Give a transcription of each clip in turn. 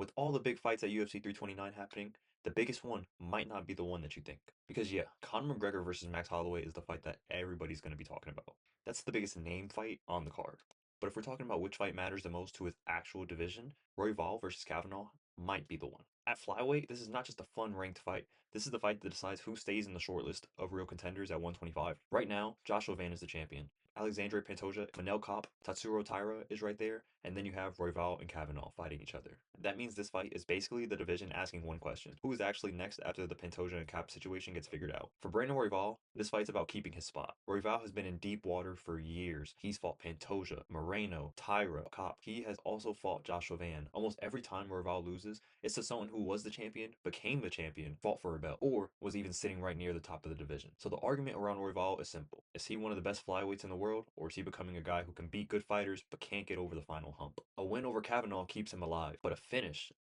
with all the big fights at UFC 329 happening, the biggest one might not be the one that you think. Because yeah, Conor McGregor versus Max Holloway is the fight that everybody's going to be talking about. That's the biggest name fight on the card. But if we're talking about which fight matters the most to his actual division, Royval versus Kavanagh might be the one. At flyweight, this is not just a fun ranked fight. This is the fight that decides who stays in the shortlist of real contenders at 125. Right now, Joshua Van is the champion. Alexandre Pantoja, Manel Kape, Tatsuro Taira is right there, and then you have Royval and Kavanagh fighting each other. That means this fight is basically the division asking one question: who is actually next after the Pantoja and Kape situation gets figured out? For Brandon Royval, this fight's about keeping his spot. Royval has been in deep water for years. He's fought Pantoja, Moreno, Taira, Kape. He has also fought Joshua Van. Almost every time Royval loses, it's to someone who was the champion, became the champion, fought for a belt, or was even sitting right near the top of the division. So the argument around Royval is simple. Is he one of the best flyweights in the world, or is he becoming a guy who can beat good fighters but can't get over the final hump? A win over Kavanagh keeps him alive, but a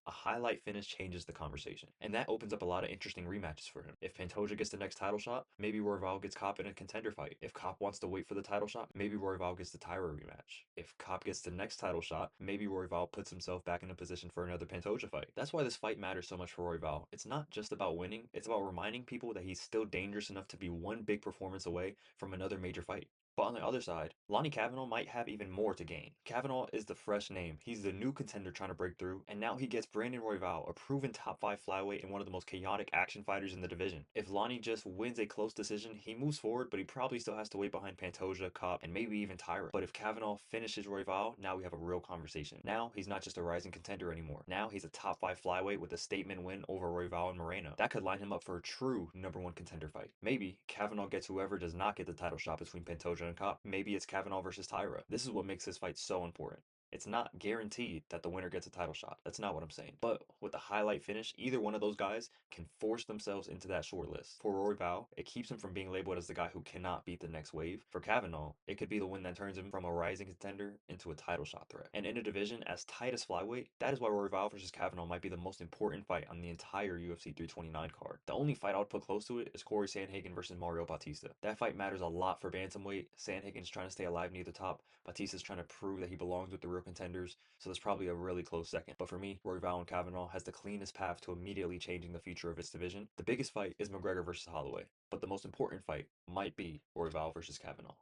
highlight finish changes the conversation. And that opens up a lot of interesting rematches for him. If Pantoja gets the next title shot, maybe Royval gets Kape in a contender fight. If Kape wants to wait for the title shot, maybe Royval gets the Taira rematch. If Kape gets the next title shot, maybe Royval puts himself back in a position for another Pantoja fight. That's why this fight matters so much for Royval. It's not just about winning, it's about reminding people that he's still dangerous enough to be one big performance away from another major fight. But on the other side, Lonnie Kavanagh might have even more to gain. Kavanagh is the fresh name. He's the new contender trying to break through, and now he gets Brandon Royval, a proven top 5 flyweight and one of the most chaotic action fighters in the division. If Lonnie just wins a close decision, he moves forward, but he probably still has to wait behind Pantoja, Kape, and maybe even Taira. But if Kavanagh finishes Royval, now we have a real conversation. Now he's not just a rising contender anymore. Now he's a top 5 flyweight with a statement win over Royval and Moreno. That could line him up for a true #1 contender fight. Maybe Kavanagh gets whoever does not get the title shot between Pantoja and Kape. Maybe it's Kavanagh versus Taira. This is what makes this fight so important. It's not guaranteed that the winner gets a title shot. That's not what I'm saying. But with the highlight finish, either one of those guys can force themselves into that short list. For Royval, it keeps him from being labeled as the guy who cannot beat the next wave. For Kavanagh, it could be the win that turns him from a rising contender into a title shot threat. And in a division as tight as flyweight, that is why Royval versus Kavanagh might be the most important fight on the entire UFC 329 card. The only fight I would put close to it is Corey Sandhagen versus Mario Bautista. That fight matters a lot for bantamweight. Sandhagen's trying to stay alive near the top. Bautista's trying to prove that he belongs with the real contenders, so that's probably a really close second. But for me, Royval and Kavanagh has the cleanest path to immediately changing the future of its division. The biggest fight is McGregor versus Holloway, but the most important fight might be Royval versus Kavanagh.